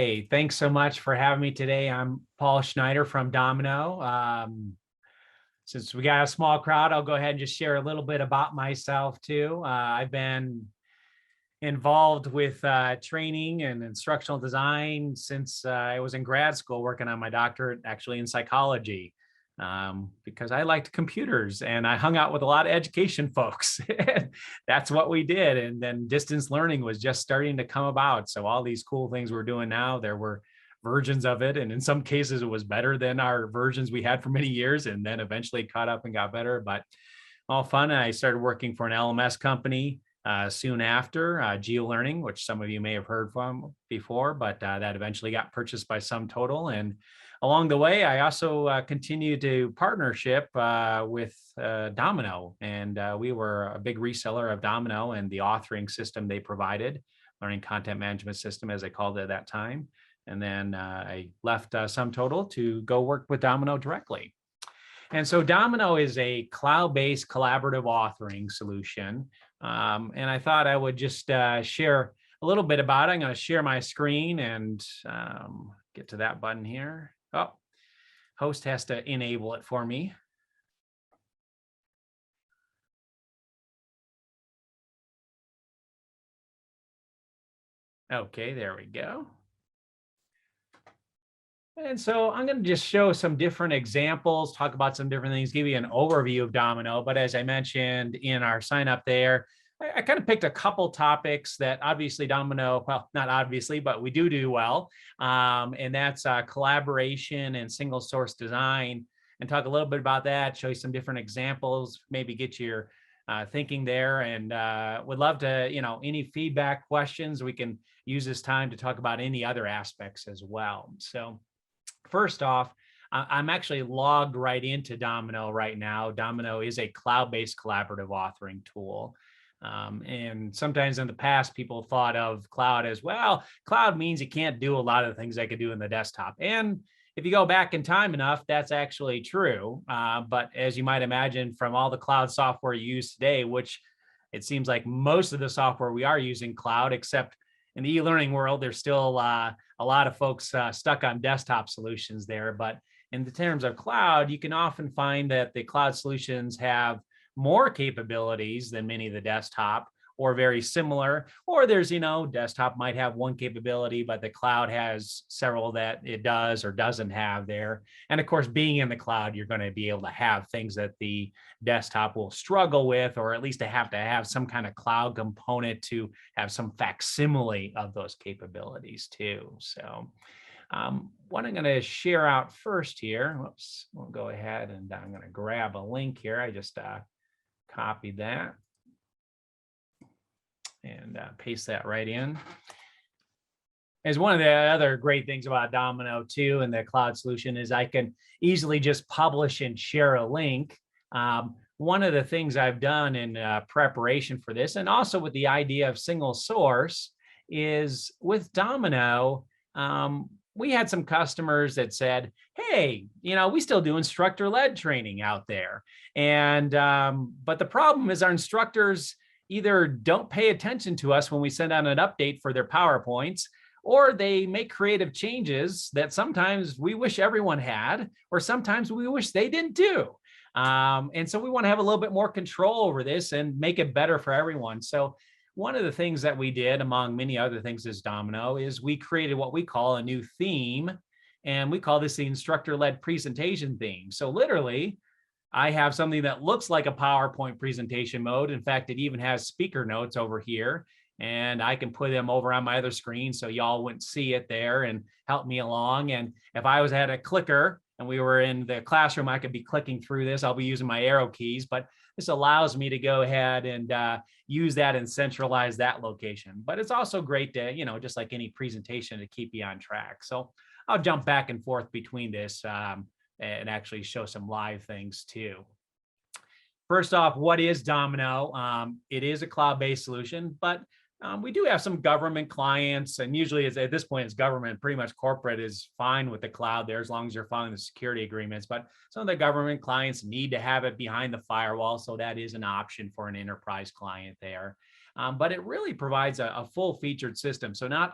Hey, thanks so much for having me today. I'm Paul Schneider from Domino. Since we got a small crowd, I'll go ahead and just share a little bit about myself too. I've been involved with training and instructional design since I was in grad school working on my doctorate, actually in psychology, because I liked computers and I hung out with a lot of education folks. That's what we did. And then distance learning was just starting to come about. So all these cool things we're doing now, there were versions of it. And in some cases, it was better than our versions we had for many years, and then eventually caught up and got better. But all fun. And I started working for an LMS company soon after, GeoLearning, which some of you may have heard from before, but that eventually got purchased by SumTotal. And along the way, I also continued to partnership with Domino. And we were a big reseller of Domino and the authoring system they provided, learning content management system, as they called it at that time. And then I left SumTotal to go work with Domino directly. And so Domino is a cloud-based collaborative authoring solution. And I thought I would just share a little bit about it. I'm going to share my screen and get to that button here. Oh, host has to enable it for me. Okay, there we go. And so I'm going to just show some different examples, talk about some different things, give you an overview of Domino. But as I mentioned in our sign up there, I kind of picked a couple topics that obviously Domino, well, not obviously, but we do well. And that's collaboration and single source design, and talk a little bit about that, show you some different examples, maybe get your thinking there. And would love to, any feedback, questions. We can use this time to talk about any other aspects as well. So first off, I'm actually logged right into Domino right now. Domino is a cloud-based collaborative authoring tool. And sometimes in the past, people thought of cloud as, well, cloud means you can't do a lot of the things I could do in the desktop. And if you go back in time enough, that's actually true. But as you might imagine, from all the cloud software you use today, which it seems like most of the software we are using cloud, except in the e-learning world, there's still a lot of folks stuck on desktop solutions there. But in the terms of cloud, you can often find that the cloud solutions have more capabilities than many of the desktop, or very similar, or there's, desktop might have one capability, but the cloud has several that it does or doesn't have there. And of course, being in the cloud, you're going to be able to have things that the desktop will struggle with, or at least to have some kind of cloud component to have some facsimile of those capabilities too. So what I'm going to share out first here, whoops, we'll go ahead and I'm going to grab a link here. I just copy that and paste that right in. As one of the other great things about Domino too, and the cloud solution, is I can easily just publish and share a link. One of the things I've done in preparation for this, and also with the idea of single source, is with Domino, we had some customers that said, hey, we still do instructor-led training out there. And but the problem is our instructors either don't pay attention to us when we send out an update for their PowerPoints, or they make creative changes that sometimes we wish everyone had, or sometimes we wish they didn't do. And so we want to have a little bit more control over this and make it better for everyone. So one of the things that we did, among many other things as Domino, is we created what we call a new theme, and we call this the instructor-led presentation theme. So literally, I have something that looks like a PowerPoint presentation mode. In fact, it even has speaker notes over here, and I can put them over on my other screen so y'all wouldn't see it there and help me along. And if I had a clicker and we were in the classroom, I could be clicking through this. I'll be using my arrow keys, but this allows me to go ahead and use that and centralize that location. But it's also great to, just like any presentation, to keep you on track. So I'll jump back and forth between this and actually show some live things too. First off, what is Domino? It is a cloud-based solution, but We do have some government clients, and usually at this point, it's government. Pretty much corporate is fine with the cloud there as long as you're following the security agreements. But some of the government clients need to have it behind the firewall, so that is an option for an enterprise client there. But it really provides a full featured system. So not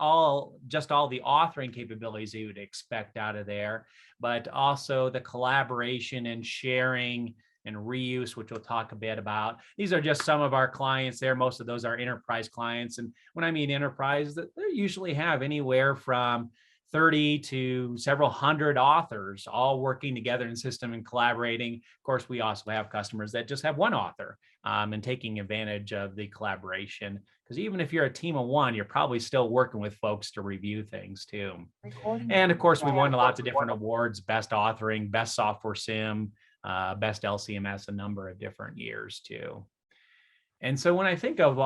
just all the authoring capabilities you would expect out of there, but also the collaboration and sharing and reuse, which we'll talk a bit about. These are just some of our clients there. Most of those are enterprise clients. And when I mean enterprise, they usually have anywhere from 30 to several hundred authors all working together in system and collaborating. Of course, we also have customers that just have one author and taking advantage of the collaboration. Because even if you're a team of one, you're probably still working with folks to review things too. And of course, we won lots of different awards: best authoring, best software sim, best LCMS, a number of different years too. And so when I think of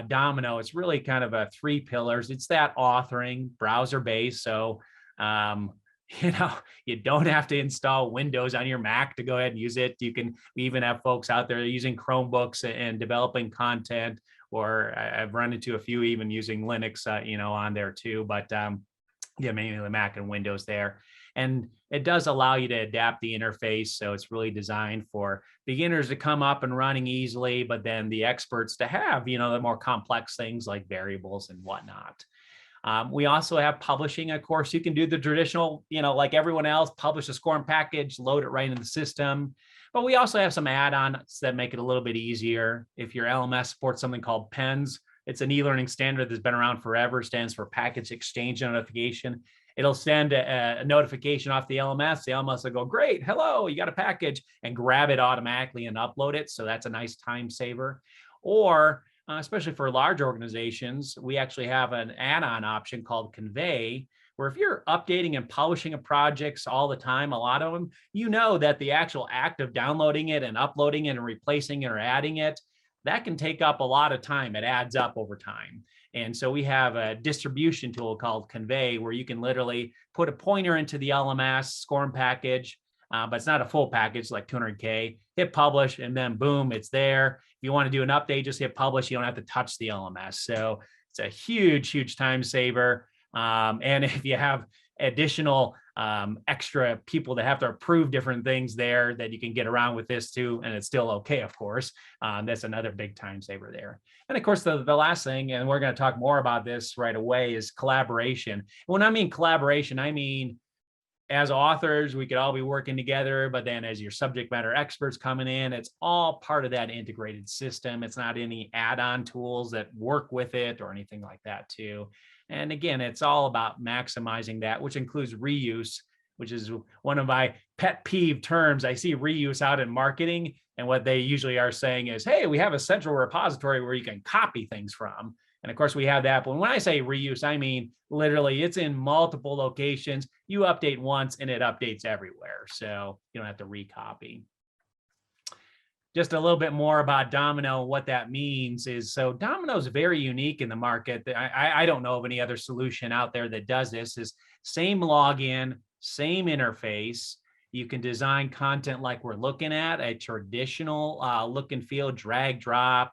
Domino, it's really kind of a 3 pillars. It's that authoring, browser-based. So, you don't have to install Windows on your Mac to go ahead and use it. We even have folks out there using Chromebooks and developing content, or I've run into a few even using Linux, on there too. But mainly the Mac and Windows there. And it does allow you to adapt the interface. So it's really designed for beginners to come up and running easily, but then the experts to have, the more complex things like variables and whatnot. We also have publishing. Of course, you can do the traditional, like everyone else, publish a SCORM package, load it right in the system. But we also have some add-ons that make it a little bit easier. If your LMS supports something called PENS, it's an e-learning standard that's been around forever, stands for Package Exchange Notification. It'll send a notification off the LMS. The LMS will go, great, hello, you got a package, and grab it automatically and upload it. So that's a nice time saver. Or especially for large organizations, we actually have an add-on option called Convey, where if you're updating and publishing a projects all the time, a lot of them, that the actual act of downloading it and uploading it and replacing it or adding it, that can take up a lot of time. It adds up over time. And so we have a distribution tool called Convey, where you can literally put a pointer into the LMS SCORM package, but it's not a full package, like 200K, hit publish, and then boom, it's there. If you want to do an update, just hit publish. You don't have to touch the LMS. So it's a huge, huge time saver. And if you have additional extra people that have to approve different things there, that you can get around with this too, and it's still okay, of course. That's another big time saver there. And of course, the last thing, and we're going to talk more about this right away, is collaboration. When I mean collaboration, I mean as authors, we could all be working together, but then as your subject matter experts coming in, it's all part of that integrated system. It's not any add-on tools that work with it or anything like that too. And again, it's all about maximizing that, which includes reuse, which is one of my pet peeve terms. I see reuse out in marketing, and what they usually are saying is, hey, we have a central repository where you can copy things from. And of course, we have that. But when I say reuse, I mean literally it's in multiple locations. You update once and it updates everywhere. So you don't have to recopy. Just a little bit more about Domino. What that means is, so Domino is very unique in the market. I don't know of any other solution out there that does this. Is same login, same interface. You can design content like we're looking at a traditional look and feel, drag drop,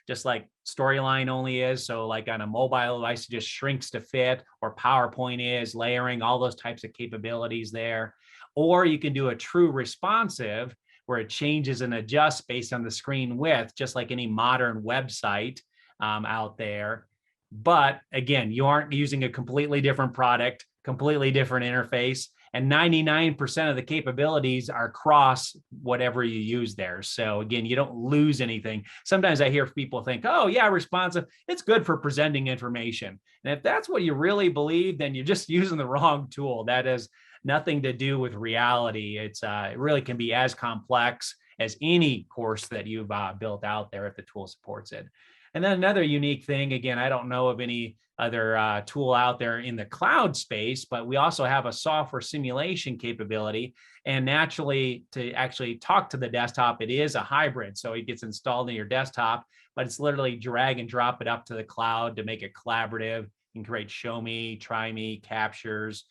just like Storyline only is. So like on a mobile device, it just shrinks to fit, or PowerPoint is, layering, all those types of capabilities there. Or you can do a true responsive, where it changes and adjusts based on the screen width, just like any modern website out there. But again, you aren't using a completely different product, completely different interface, and 99% of the capabilities are across whatever you use there. So again, you don't lose anything. Sometimes I hear people think, oh yeah, responsive, it's good for presenting information. And if that's what you really believe, then you're just using the wrong tool. That is nothing to do with reality. It really can be as complex as any course that you've built out there if the tool supports it. And then another unique thing, again, I don't know of any other tool out there in the cloud space, but we also have a software simulation capability. And naturally, to actually talk to the desktop, it is a hybrid. So it gets installed in your desktop, but it's literally drag and drop it up to the cloud to make it collaborative. You can create show me, try me, captures,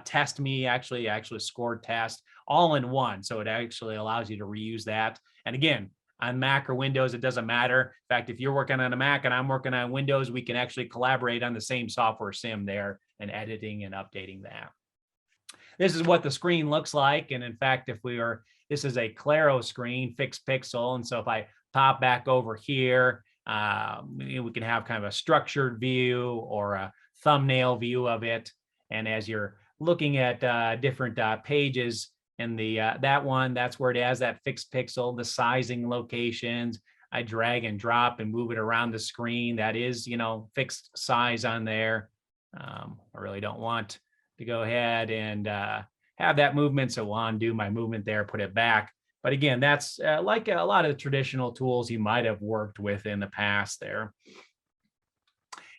test me, actually scored test, all in one. So it actually allows you to reuse that. And again, on Mac or Windows, it doesn't matter. In fact, if you're working on a Mac and I'm working on Windows, we can actually collaborate on the same software sim there and editing and updating that. This is what the screen looks like. And in fact, this is a Claro screen, fixed pixel. And so if I pop back over here, we can have kind of a structured view or a thumbnail view of it. And as you're looking at different pages in that's where it has that fixed pixel, the sizing locations. I drag and drop and move it around the screen. That is, fixed size on there. I really don't want to go ahead and have that movement. So we'll undo my movement there, put it back. But again, that's like a lot of the traditional tools you might have worked with in the past there.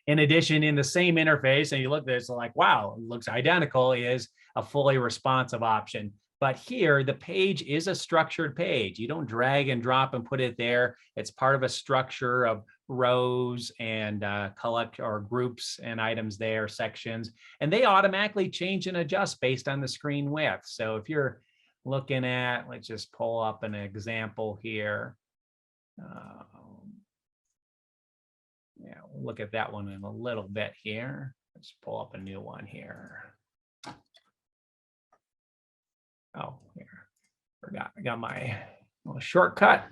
In addition, in the same interface, and you look at this like, wow, it looks identical, is a fully responsive option. But here, the page is a structured page. You don't drag and drop and put it there. It's part of a structure of rows and collect or groups and items there, sections, and they automatically change and adjust based on the screen width. So if you're looking at, let's just pull up an example here. Yeah, we'll look at that one in a little bit here. Let's pull up a new one here. Oh, here, I got my little shortcut.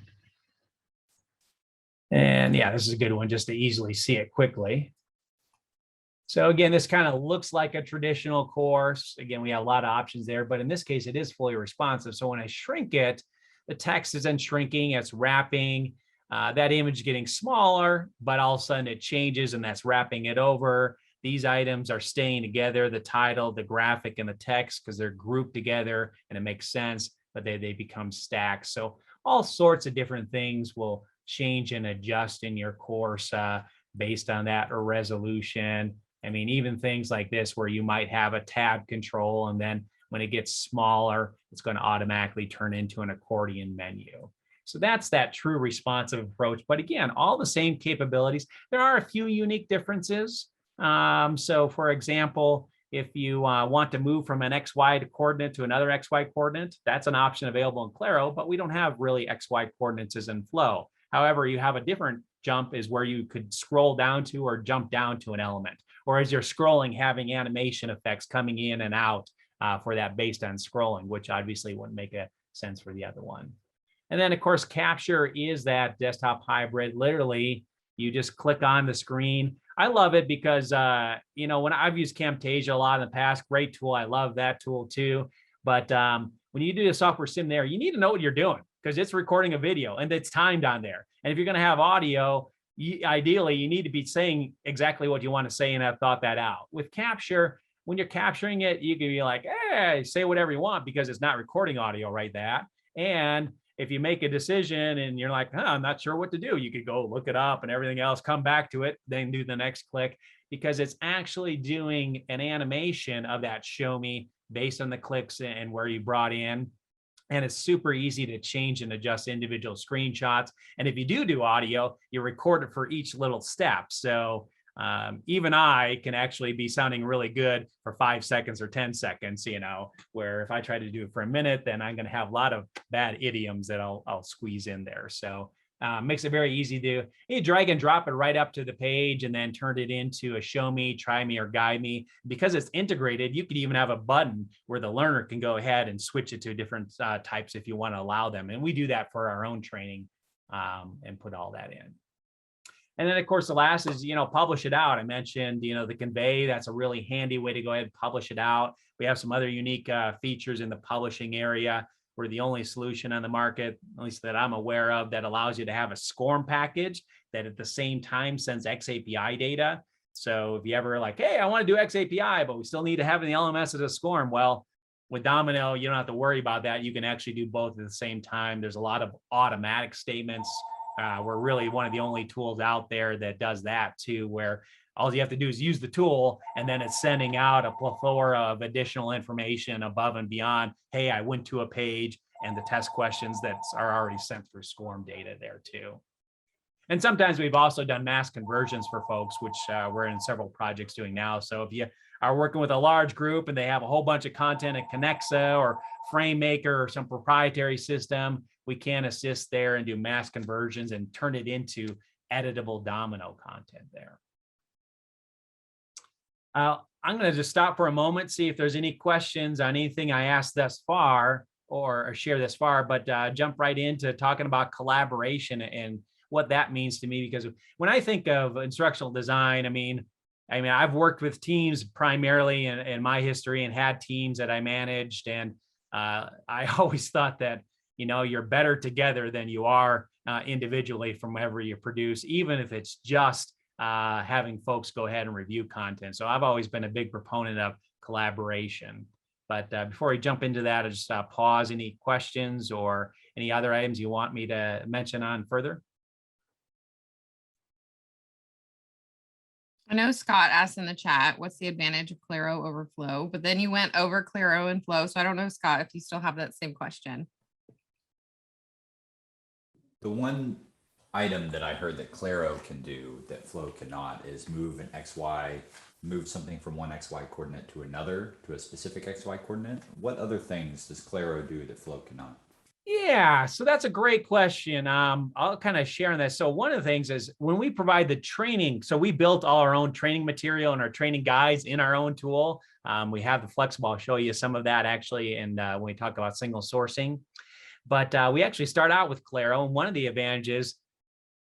And yeah, this is a good one just to easily see it quickly. So again, this kind of looks like a traditional course. Again, we have a lot of options there, but in this case, it is fully responsive. So when I shrink it, the text isn't shrinking, it's wrapping. That image is getting smaller, but all of a sudden it changes and that's wrapping it over. These items are staying together, the title, the graphic, and the text, because they're grouped together and it makes sense, but they become stacks. So all sorts of different things will change and adjust in your course based on that or resolution. I mean, even things like this where you might have a tab control, and then when it gets smaller, it's going to automatically turn into an accordion menu. So that's that true responsive approach. But again, all the same capabilities. There are a few unique differences. So for example, if you want to move from an XY coordinate to another XY coordinate, that's an option available in Claro, but we don't have really XY coordinates as in Flow. However, you have a different jump is where you could scroll down to or jump down to an element, or as you're scrolling, having animation effects coming in and out for that based on scrolling, which obviously wouldn't make a sense for the other one. And then of course, Capture is that desktop hybrid. Literally, you just click on the screen. I love it because, when I've used Camtasia a lot in the past, great tool. I love that tool too. But when you do a software sim there, you need to know what you're doing because it's recording a video and it's timed on there. And if you're going to have audio, ideally, you need to be saying exactly what you want to say and have thought that out. With Capture, when you're capturing it, you can be like, hey, say whatever you want because it's not recording audio right that. And if you make a decision and you're like, I'm not sure what to do, you could go look it up and everything else, come back to it, then do the next click, because it's actually doing an animation of that show me based on the clicks and where you brought in. And it's super easy to change and adjust individual screenshots. And if you do audio, you record it for each little step. So even I can actually be sounding really good for 5 seconds or 10 seconds, where if I try to do it for a minute, then I'm going to have a lot of bad idioms that I'll squeeze in there. So makes it very easy to drag and drop it right up to the page and then turn it into a show me, try me, or guide me. Because it's integrated, you could even have a button where the learner can go ahead and switch it to different types if you want to allow them. And we do that for our own training and put all that in. And then, of course, the last is, publish it out. I mentioned, the convey. That's a really handy way to go ahead and publish it out. We have some other unique features in the publishing area. We're the only solution on the market, at least that I'm aware of, that allows you to have a SCORM package that at the same time sends XAPI data. So if you ever like, hey, I want to do XAPI, but we still need to have the LMS as a SCORM. Well, with Domino, you don't have to worry about that. You can actually do both at the same time. There's a lot of automatic statements. We're really one of the only tools out there that does that too, where all you have to do is use the tool and then it's sending out a plethora of additional information above and beyond. Hey, I went to a page, and the test questions that are already sent through SCORM data there too. And sometimes we've also done mass conversions for folks, which we're in several projects doing now. So if you are working with a large group and they have a whole bunch of content at Connexa or FrameMaker or some proprietary system, we can assist there and do mass conversions and turn it into editable Domino content there. I'm going to just stop for a moment, see if there's any questions on anything I asked thus far or share this far, but jump right into talking about collaboration and what that means to me. Because when I think of instructional design, I mean, I've worked with teams primarily in my history and had teams that I managed. And I always thought that, you're better together than you are individually from whatever you produce, even if it's just having folks go ahead and review content. So I've always been a big proponent of collaboration. But before we jump into that, I'll just pause. Any questions or any other items you want me to mention on further? I know Scott asked in the chat, what's the advantage of Claro over Flow? But then you went over Claro and Flow. So I don't know, Scott, if you still have that same question. The one item that I heard that Claro can do that Flow cannot is move an XY, move something from one XY coordinate to another, to a specific XY coordinate. What other things does Claro do that Flow cannot? Yeah, so that's a great question. I'll kind of share on that. So one of the things is when we provide the training, so we built all our own training material and our training guides in our own tool. We have the flexible. I'll show you some of that actually. And when we talk about single sourcing, but we actually start out with Claro. And one of the advantages,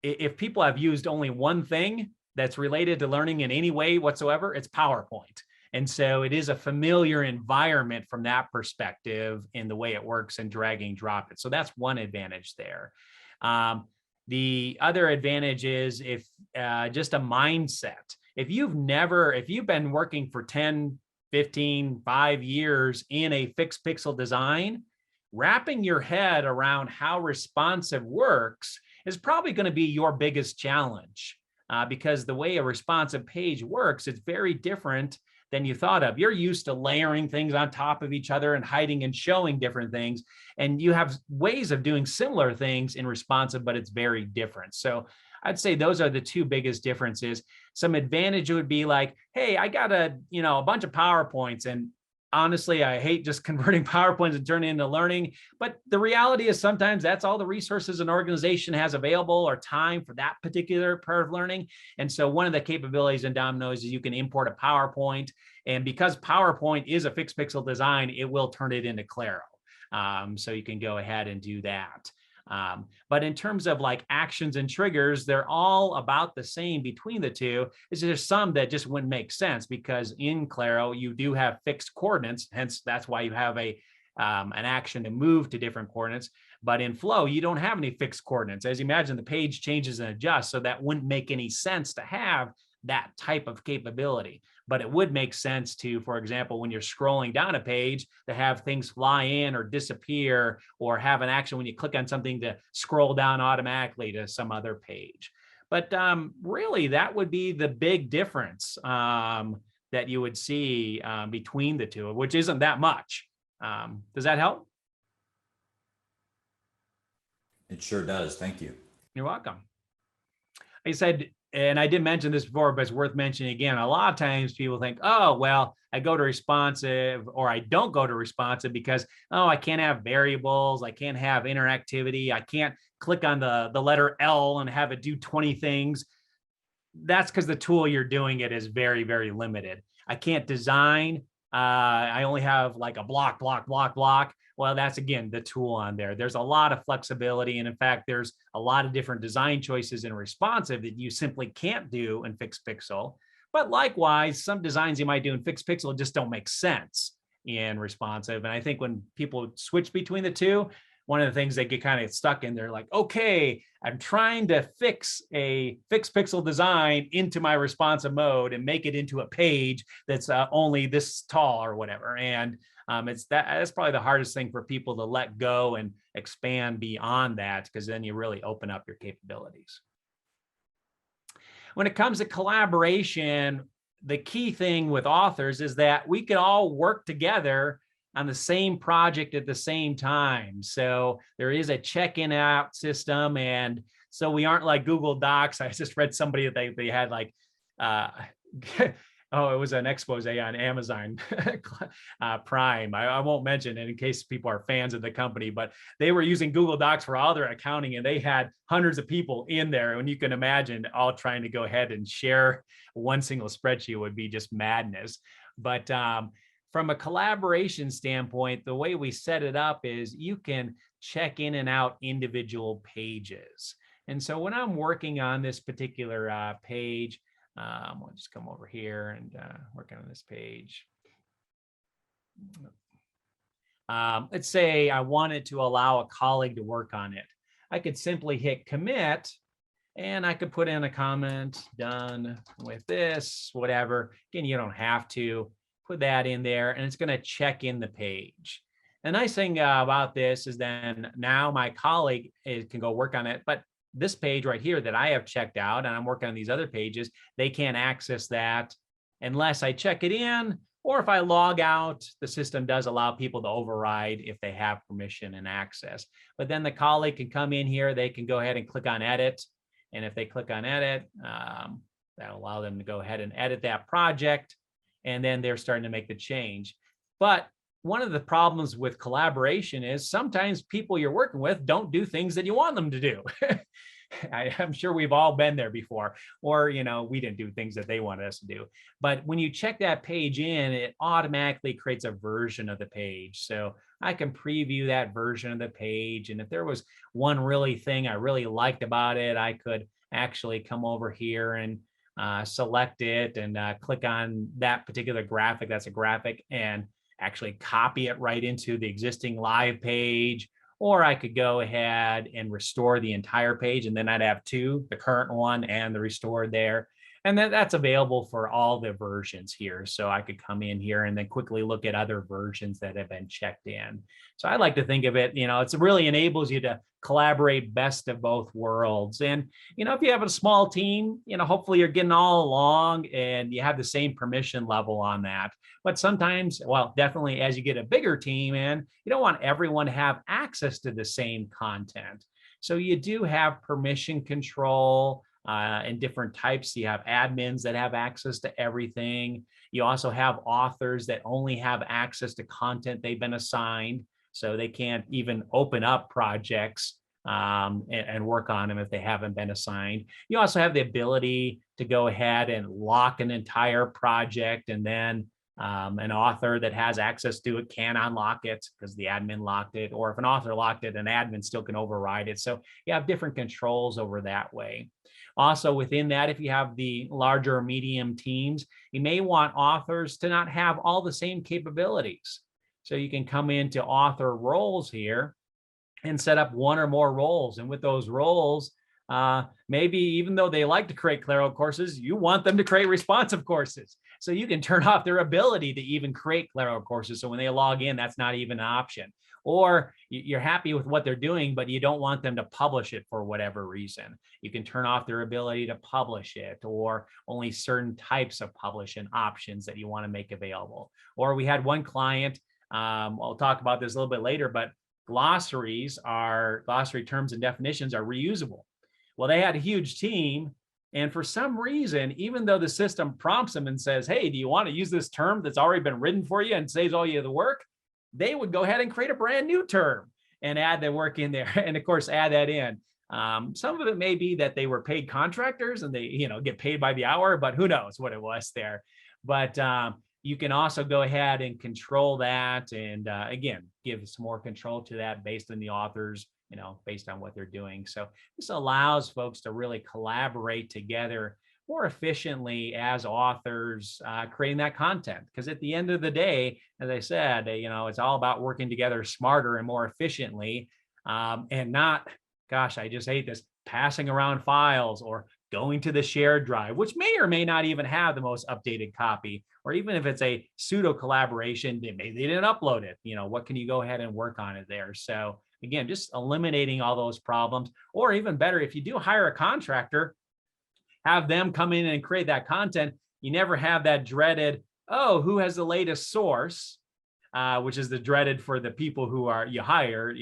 if people have used only one thing that's related to learning in any way whatsoever, it's PowerPoint. And so it is a familiar environment from that perspective in the way it works and drag and drop it. So that's one advantage there. The other advantage is if just a mindset. If you've been working for 10, 15, 5 years in a fixed pixel design, wrapping your head around how responsive works is probably going to be your biggest challenge because the way a responsive page works, it's very different than you thought of. You're used to layering things on top of each other and hiding and showing different things. And you have ways of doing similar things in responsive, but it's very different. So I'd say those are the two biggest differences. Some advantage would be like, hey, I got a bunch of PowerPoints, and honestly, I hate just converting PowerPoints and turning into learning. But the reality is sometimes that's all the resources an organization has available or time for that particular part of learning. And so one of the capabilities in Domino is you can import a PowerPoint. And because PowerPoint is a fixed pixel design, it will turn it into Claro. So you can go ahead and do that. But in terms of like actions and triggers, they're all about the same between the two. There's some that just wouldn't make sense because in Claro, you do have fixed coordinates. Hence, that's why you have an action to move to different coordinates. But in Flow, you don't have any fixed coordinates. As you imagine, the page changes and adjusts. So that wouldn't make any sense to have that type of capability. But it would make sense to, for example, when you're scrolling down a page, to have things fly in or disappear, or have an action when you click on something to scroll down automatically to some other page. But really, that would be the big difference that you would see between the two, which isn't that much. Does that help? It sure does. Thank you. You're welcome. I said, and I did mention this before, but it's worth mentioning again. A lot of times people think, oh, well, I go to responsive or I don't go to responsive because, oh, I can't have variables. I can't have interactivity. I can't click on the letter L and have it do 20 things. That's because the tool you're doing it is very, very limited. I can't design. I only have like a block. Well, that's, again, the tool on there. There's a lot of flexibility. And in fact, there's a lot of different design choices in responsive that you simply can't do in fixed pixel. But likewise, some designs you might do in fixed pixel just don't make sense in responsive. And I think when people switch between the two, one of the things they get kind of stuck in, they're like, okay, I'm trying to fix a fixed pixel design into my responsive mode and make it into a page that's only this tall or whatever. And that's probably the hardest thing for people to let go and expand beyond that, because then you really open up your capabilities. When it comes to collaboration, the key thing with authors is that we can all work together on the same project at the same time. So there is a check-in out system. And so we aren't like Google Docs. I just read somebody that they had like, Oh, it was an expose on Amazon Prime. I won't mention it in case people are fans of the company, but they were using Google Docs for all their accounting, and they had hundreds of people in there. And you can imagine all trying to go ahead and share one single spreadsheet would be just madness. But from a collaboration standpoint, the way we set it up is you can check in and out individual pages. And so when I'm working on this particular page, we'll just come over here and work on this page. Let's say I wanted to allow a colleague to work on it. I could simply hit commit, and I could put in a comment, done with this, whatever. Again, you don't have to put that in there, and it's going to check in the page. The nice thing about this is then now my colleague can go work on it, but this page right here that I have checked out, and I'm working on these other pages, they can't access that unless I check it in, or if I log out. The system does allow people to override if they have permission and access. But then the colleague can come in here, they can go ahead and click on edit. And if they click on edit, that'll allow them to go ahead and edit that project. And then they're starting to make the change. But one of the problems with collaboration is sometimes people you're working with don't do things that you want them to do. I'm sure we've all been there before, or, we didn't do things that they wanted us to do. But when you check that page in, it automatically creates a version of the page. So I can preview that version of the page. And if there was one thing I really liked about it, I could actually come over here and select it and click on that particular graphic. That's a graphic, and actually copy it right into the existing live page. Or I could go ahead and restore the entire page, and then I'd have two, the current one and the restored there. And then that's available for all the versions here. So I could come in here and then quickly look at other versions that have been checked in. So I like to think of it, it really enables you to collaborate best of both worlds. And, if you have a small team, hopefully you're getting all along and you have the same permission level on that. But sometimes, well, definitely as you get a bigger team in, you don't want everyone to have access to the same content. So you do have permission control and different types. You have admins that have access to everything. You also have authors that only have access to content they've been assigned. So they can't even open up projects and work on them if they haven't been assigned. You also have the ability to go ahead and lock an entire project, and then an author that has access to it can unlock it because the admin locked it. Or if an author locked it, an admin still can override it. So you have different controls over that way. Also within that, if you have the larger or medium teams, you may want authors to not have all the same capabilities. So you can come into author roles here and set up one or more roles. And with those roles, maybe even though they like to create Claro courses, you want them to create responsive courses. So you can turn off their ability to even create Claro courses. So when they log in, that's not even an option. Or you're happy with what they're doing, but you don't want them to publish it for whatever reason. You can turn off their ability to publish it, or only certain types of publishing options that you want to make available. Or we had one client, I'll talk about this a little bit later, but glossary terms and definitions are reusable. Well, they had a huge team, and for some reason, even though the system prompts them and says, hey, do you want to use this term that's already been written for you and saves all you the work? They would go ahead and create a brand new term and add the work in there, and of course, add that in. Some of it may be that they were paid contractors and they, get paid by the hour, but who knows what it was there. But you can also go ahead and control that, and again, give some more control to that based on the authors, based on what they're doing. So this allows folks to really collaborate together more efficiently as authors creating that content. Because at the end of the day, as I said, it's all about working together smarter and more efficiently, and not, gosh, I just hate this, passing around files or going to the shared drive, which may or may not even have the most updated copy. Or even if it's a pseudo collaboration, maybe they didn't upload it. What can you go ahead and work on it there? So again, just eliminating all those problems. Or even better, if you do hire a contractor, have them come in and create that content. You never have that dreaded, oh, who has the latest source, which is the dreaded for the people who you hire,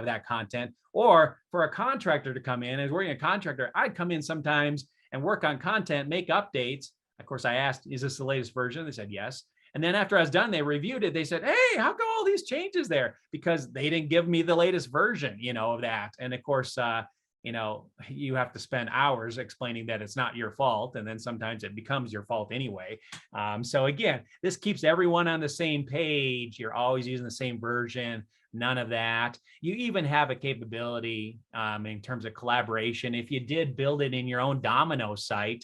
that content. Or for a contractor to come in, as working a contractor, I'd come in sometimes and work on content, make updates. Of course, I asked, is this the latest version? They said, yes. And then after I was done, they reviewed it. They said, hey, how come all these changes there? Because they didn't give me the latest version, of that. And of course, you have to spend hours explaining that it's not your fault. And then sometimes it becomes your fault anyway. So again, this keeps everyone on the same page. You're always using the same version. None of that. You even have a capability in terms of collaboration. If you did build it in your own Domino site,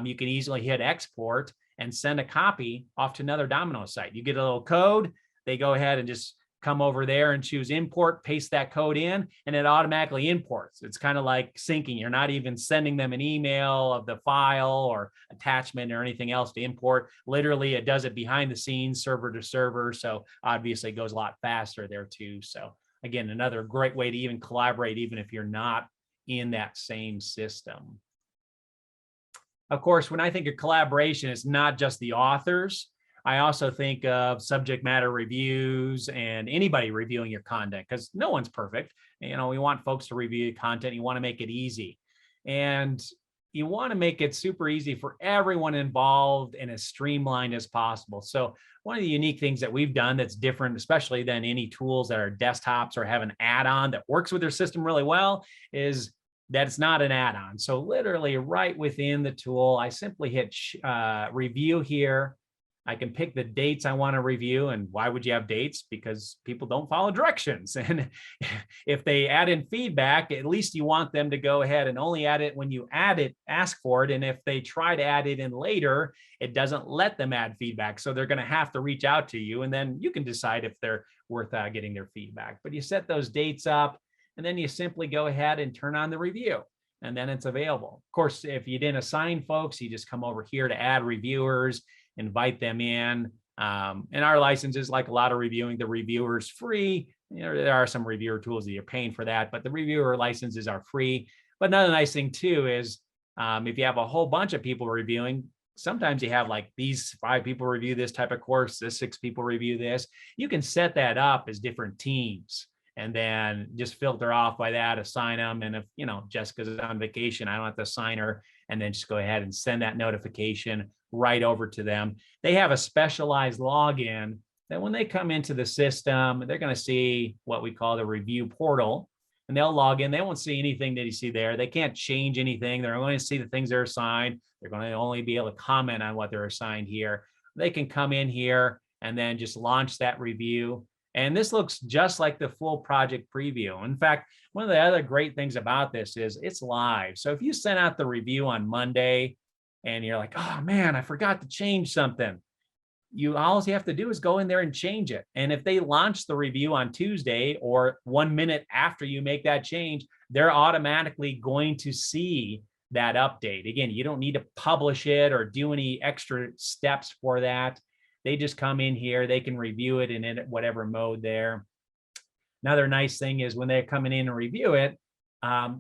you can easily hit export and send a copy off to another Domino site. You get a little code, they go ahead and just come over there and choose import, paste that code in, and it automatically imports. It's kind of like syncing. You're not even sending them an email of the file or attachment or anything else to import. Literally, it does it behind the scenes, server to server. So obviously it goes a lot faster there too. So again, another great way to even collaborate, even if you're not in that same system. Of course, when I think of collaboration, it's not just the authors. I also think of subject matter reviews and anybody reviewing your content, because no one's perfect. We want folks to review your content. You want to make it easy. And you want to make it super easy for everyone involved and as streamlined as possible. So one of the unique things that we've done that's different, especially than any tools that are desktops or have an add-on that works with their system really well, is that it's not an add-on. So literally right within the tool, I simply hit review here. I can pick the dates I want to review. And why would you have dates? Because people don't follow directions. And if they add in feedback, at least you want them to go ahead and only add it when you ask for it. And if they try to add it in later, it doesn't let them add feedback. So they're going to have to reach out to you, and then you can decide if they're worth getting their feedback. But you set those dates up, and then you simply go ahead and turn on the review, and then it's available. Of course, if you didn't assign folks, you just come over here to add reviewers, invite them in. And our license is like a lot of reviewing. The reviewer is free. There are some reviewer tools that you're paying for that, but the reviewer licenses are free. But another nice thing too is if you have a whole bunch of people reviewing, sometimes you have like these 5 people review this type of course, this 6 people review this. You can set that up as different teams, and then just filter off by that, assign them. And if, Jessica's on vacation, I don't have to assign her, and then just go ahead and send that notification right over to them. They have a specialized login that when they come into the system, they're going to see what we call the review portal, and they'll log in. They won't see anything that you see there. They can't change anything. They're going to see the things they're assigned. They're going to only be able to comment on what they're assigned here. They can come in here and then just launch that review. And this looks just like the full project preview. In fact, one of the other great things about this is it's live. So if you sent out the review on Monday and you're like, oh man, I forgot to change something, all you have to do is go in there and change it. And if they launch the review on Tuesday or 1 minute after you make that change, they're automatically going to see that update. Again, you don't need to publish it or do any extra steps for that. They just come in here, they can review it in whatever mode there. Another nice thing is when they're coming in and review it,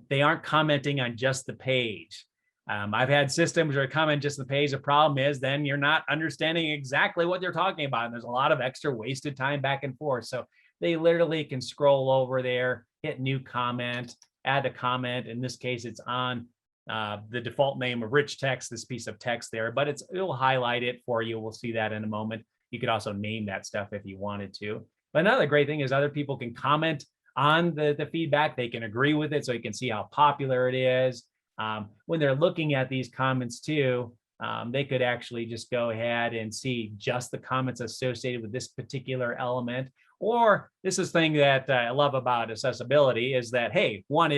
they aren't commenting on just the page. I've had systems where comment just the page. The problem is then you're not understanding exactly what they're talking about. And there's a lot of extra wasted time back and forth. So they literally can scroll over there, hit new comment, add a comment. In this case, it's on the default name of rich text, this piece of text there, but it'll highlight it for you. We'll see that in a moment. You could also name that stuff if you wanted to. But another great thing is other people can comment on the feedback. They can agree with it, so you can see how popular it is. When they're looking at these comments too, they could actually just go ahead and see just the comments associated with this particular element. Or this is the thing that I love about accessibility is that, hey, one,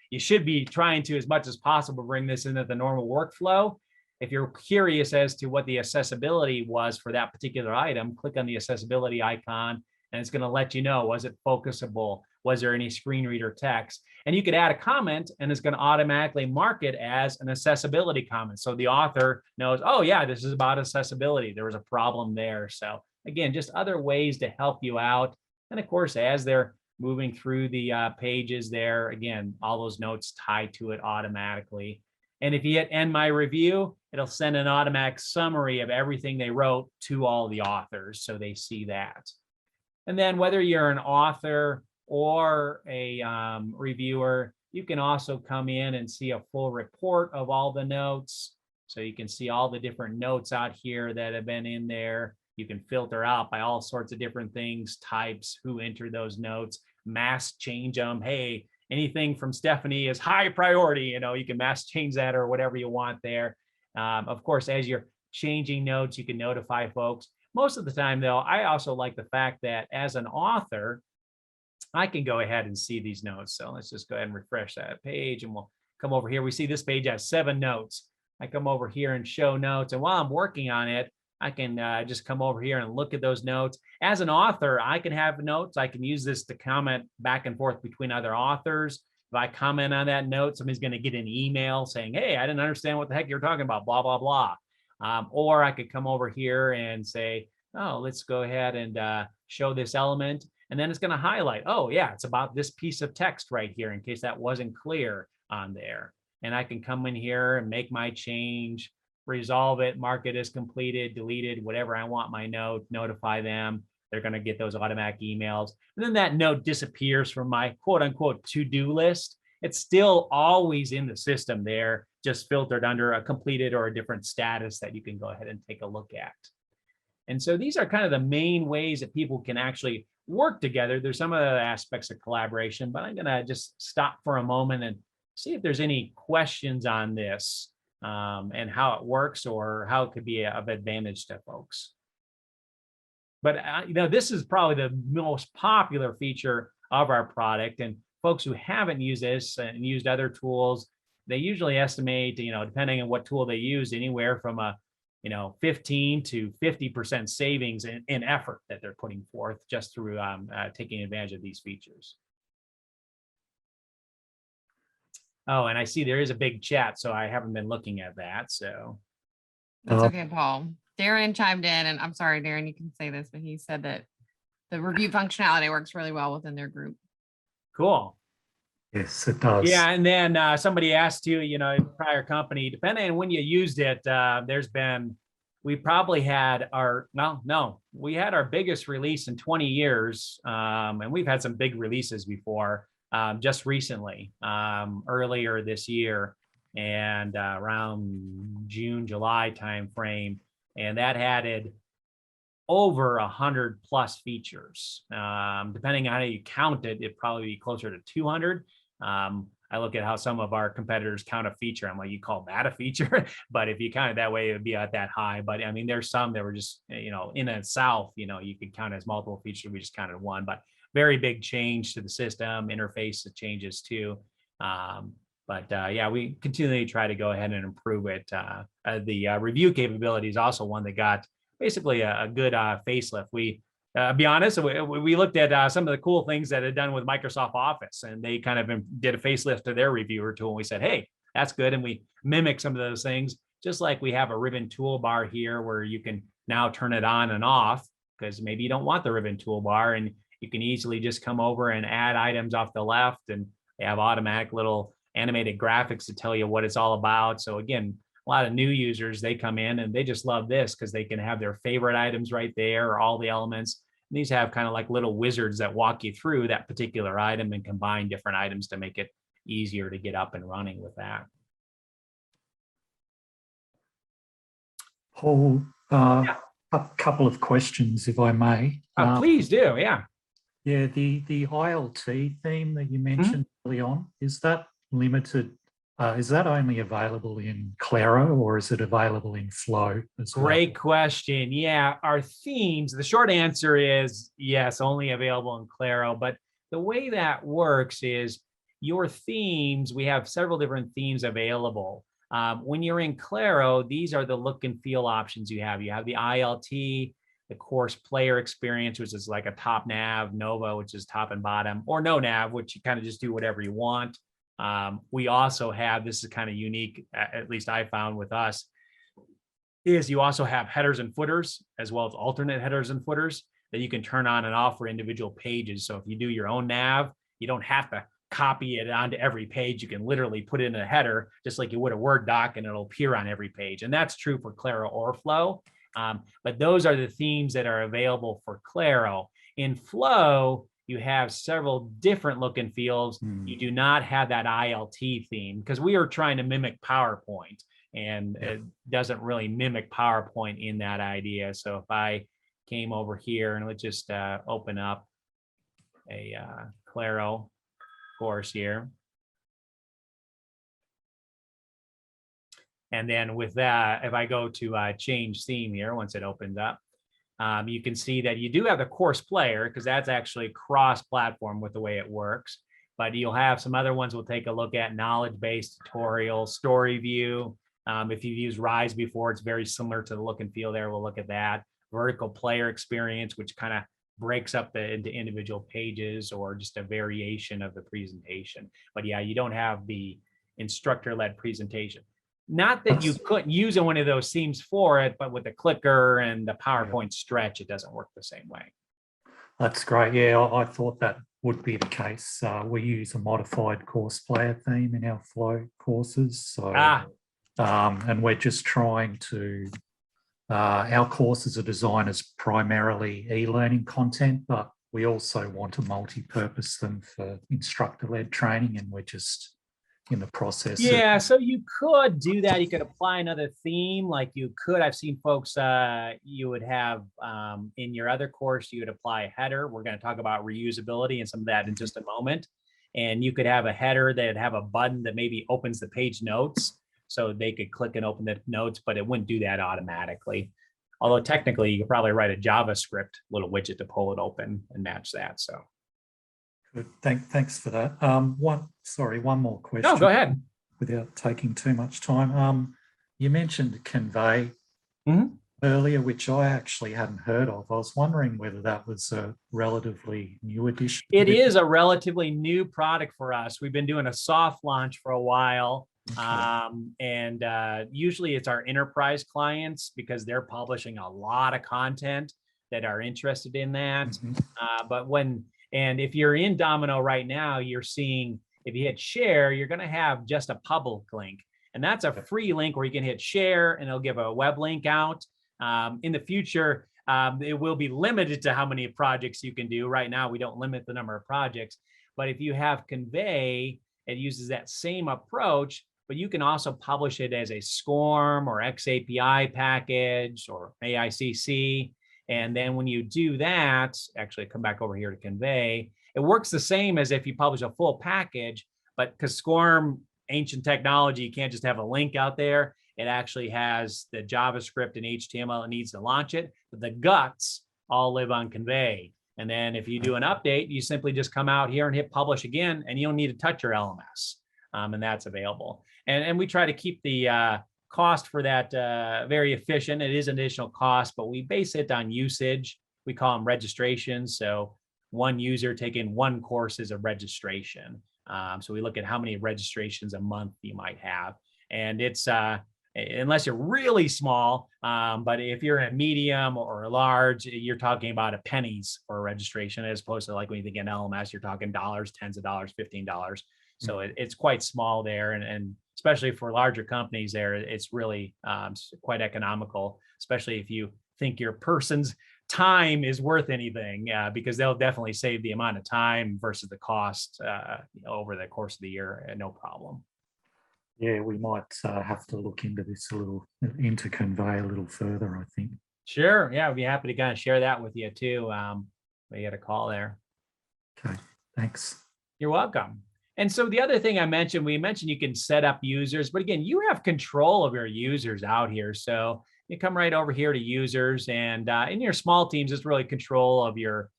you should be trying to, as much as possible, bring this into the normal workflow. If you're curious as to what the accessibility was for that particular item, click on the accessibility icon, and it's going to let you know, was it focusable? Was there any screen reader text? And you could add a comment, and it's going to automatically mark it as an accessibility comment. So the author knows, oh yeah, this is about accessibility. There was a problem there. So again, just other ways to help you out. And of course, as they're moving through the pages there, again, all those notes tie to it automatically. And if you hit end my review, it'll send an automatic summary of everything they wrote to all the authors, so they see that. And then whether you're an author or a reviewer, you can also come in and see a full report of all the notes. So you can see all the different notes out here that have been in there. You can filter out by all sorts of different things, types, who entered those notes, mass change them. Hey, anything from Stephanie is high priority. You can mass change that or whatever you want there. Of course, as you're changing notes, you can notify folks. Most of the time, though, I also like the fact that as an author, I can go ahead and see these notes. So let's just go ahead and refresh that page, and we'll come over here. We see this page has 7 notes. I come over here and show notes. And while I'm working on it, I can just come over here and look at those notes. As an author, I can have notes. I can use this to comment back and forth between other authors. If I comment on that note, somebody's going to get an email saying, hey, I didn't understand what the heck you're talking about, blah, blah, blah. Or I could come over here and say, oh, let's go ahead and show this element. And then it's going to highlight, oh, yeah, it's about this piece of text right here in case that wasn't clear on there. And I can come in here and make my change, resolve it, mark it as completed, deleted, whatever I want my note, notify them. They're going to get those automatic emails. And then that note disappears from my quote unquote to-do list. It's still always in the system there, just filtered under a completed or a different status that you can go ahead and take a look at. And so these are kind of the main ways that people can actually work together. There's some other aspects of collaboration, but I'm going to just stop for a moment and see if there's any questions on this and how it works or how it could be of advantage to folks. But this is probably the most popular feature of our product, and folks who haven't used this and used other tools, they usually estimate, depending on what tool they use, anywhere from a 15 to 50% savings in effort that they're putting forth just through taking advantage of these features. Oh, and I see there is a big chat, so I haven't been looking at that. So that's okay, Paul. Darren chimed in, and I'm sorry, Darren, you can say this, but he said that the review functionality works really well within their group. Cool. Yes, it does. Yeah, and then somebody asked you, prior company, depending on when you used it, we probably had we had our biggest release in 20 years, and we've had some big releases before, just recently, earlier this year, and around June, July timeframe, and that added over 100 plus features. Depending on how you count it, it'd probably be closer to 200. I look at how some of our competitors count a feature. I'm like, you call that a feature? But if you count it that way, it would be at that high. But I mean, there's some that were just, in the South, you could count as multiple features. We just counted one, but very big change to the system, interface changes too. Yeah, we continually try to go ahead and improve it. The review capability is also one that got basically a good facelift. We be honest, we looked at some of the cool things that had done with Microsoft Office, and they kind of did a facelift to their reviewer tool. And we said, hey, that's good. And we mimic some of those things, just like we have a ribbon toolbar here where you can now turn it on and off because maybe you don't want the ribbon toolbar, and you can easily just come over and add items off the left, and they have automatic little animated graphics to tell you what it's all about. So again, a lot of new users, they come in and they just love this because they can have their favorite items right there, or all the elements. And these have kind of like little wizards that walk you through that particular item and combine different items to make it easier to get up and running with that. Paul, a couple of questions, if I may. Please do, yeah. Yeah, the ILT theme that you mentioned early on, is that limited? Is that only available in Claro, or is it available in Flow as well? Great question. Yeah, our themes, the short answer is yes, only available in Claro. But the way that works is your themes, we have several different themes available. When you're in Claro, these are the look and feel options you have. You have the ILT, the course player experience, which is like a top nav, Nova, which is top and bottom, or no nav, which you kind of just do whatever you want. We also have, this is kind of unique, at least I found with us, is you also have headers and footers, as well as alternate headers and footers that you can turn on and off for individual pages. So if you do your own nav, you don't have to copy it onto every page. You can literally put it in a header, just like you would a Word doc, and it'll appear on every page. And that's true for Claro or Flow. But those are the themes that are available for Claro. In Flow, you have several different look and feels. You do not have that ILT theme because we are trying to mimic PowerPoint. and it doesn't really mimic PowerPoint in that idea. So if I came over here and let's just open up a Claro course here. And then with that, if I go to change theme here, once it opens up, you can see that you do have the course player because that's actually cross-platform with the way it works. But you'll have some other ones we'll take a look at: knowledge-based tutorial, story view. If you've used Rise before, it's very similar to the look and feel there. We'll look at that. Vertical player experience, which kind of breaks up into individual pages or just a variation of the presentation. But yeah, you don't have the instructor-led presentation. Not that you couldn't use one of those themes for it, but with the clicker and the PowerPoint stretch, it doesn't work the same way. That's great. Yeah, I thought that would be the case. We use a modified course player theme in our Flow courses. So, and we're just trying to, our courses are designed as primarily e-learning content, but we also want to multi-purpose them for instructor-led training, and we're just in the process. Yeah, so you could do that. You could apply another theme, like you could. I've seen folks, you would have in your other course, you would apply a header. We're going to talk about reusability and some of that in just a moment. And you could have a header that have a button that maybe opens the page notes, so they could click and open the notes, but it wouldn't do that automatically. Although technically, you could probably write a JavaScript little widget to pull it open and match that. So. Good. Thanks for that. One more question. No, go ahead. Without taking too much time. You mentioned Convey earlier, which I actually hadn't heard of. I was wondering whether that was a relatively new addition. It is a relatively new product for us. We've been doing a soft launch for a while. Usually it's our enterprise clients because they're publishing a lot of content that are interested in that. And if you're in Domino right now, you're seeing, if you hit share, you're going to have just a public link. And that's a free link where you can hit share and it'll give a web link out. In the future, it will be limited to how many projects you can do. Right now, we don't limit the number of projects. But if you have Convey, it uses that same approach, but you can also publish it as a SCORM or XAPI package or AICC. And then when you do that, actually come back over here to Convey, it works the same as if you publish a full package, but because SCORM, ancient technology, you can't just have a link out there. It actually has the JavaScript and HTML it needs to launch it, but the guts all live on Convey. And then if you do an update, you simply just come out here and hit publish again, and you don't need to touch your LMS. And that's available. And we try to keep the cost for that very efficient. It is an additional cost, but we base it on usage. We call them registrations. So one user taking one course is a registration. So we look at how many registrations a month you might have. And it's, unless you're really small, but if you're a medium or a large, you're talking about a pennies for a registration, as opposed to like when you think in LMS, you're talking dollars, tens of dollars, $15. So it's quite small there. And especially for larger companies there, it's really quite economical, especially if you think your person's time is worth anything, because they'll definitely save the amount of time versus the cost over the course of the year, no problem. Yeah, we might have to look into this into Convey a little further, I think. Sure. Yeah, I'd be happy to kind of share that with you too. We get a call there. Okay, thanks. You're welcome. And so the other thing we mentioned you can set up users, but again, you have control of your users out here. So you come right over here to users, and in your small teams, it's really control of your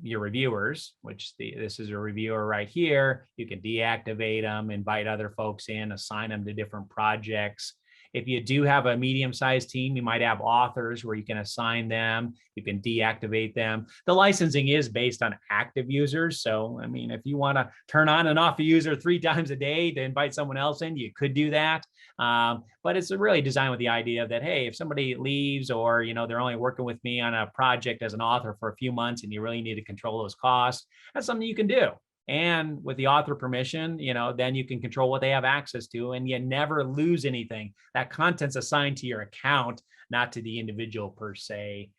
reviewers, which this is a reviewer right here. You can deactivate them, invite other folks in, assign them to different projects. If you do have a medium-sized team, you might have authors where you can assign them, you can deactivate them. The licensing is based on active users. So, I mean, if you want to turn on and off a user 3 times a day to invite someone else in, you could do that. But it's really designed with the idea that, hey, if somebody leaves or, they're only working with me on a project as an author for a few months and you really need to control those costs, that's something you can do. And with the author permission, then you can control what they have access to, and you never lose anything. That content's assigned to your account, not to the individual per se,